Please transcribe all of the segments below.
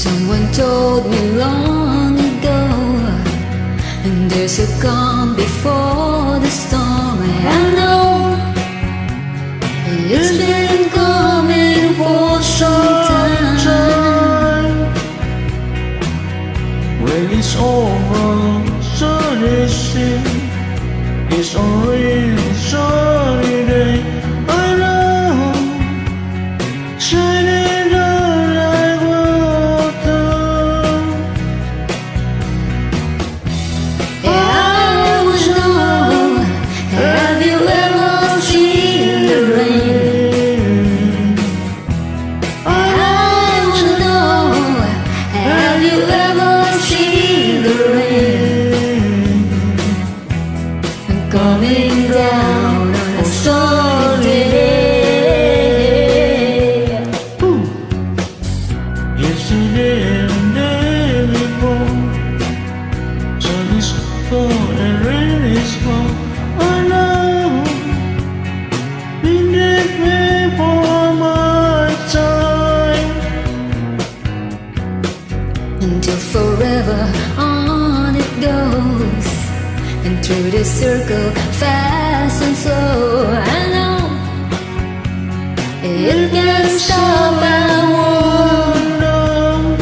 Someone told me long ago, and there's a calm before the storm. I know it's been coming for some time. When it's over, sunny sea, it's a real sunny day. I know, shining down like water. I want to know, have you ever seen the rain? I want to know, have you ever seen the rain coming down on a stormy day? Yesterday and the day before, sun is cold and rain is fall. I know, been that way for my time. Until forever on it goes, and through the circle fast and slow. I know it can't stop, I won't know.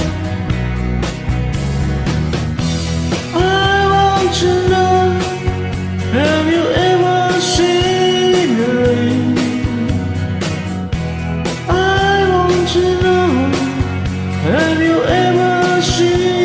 I want to know, have you ever seen the rain? I want to know, have you ever seen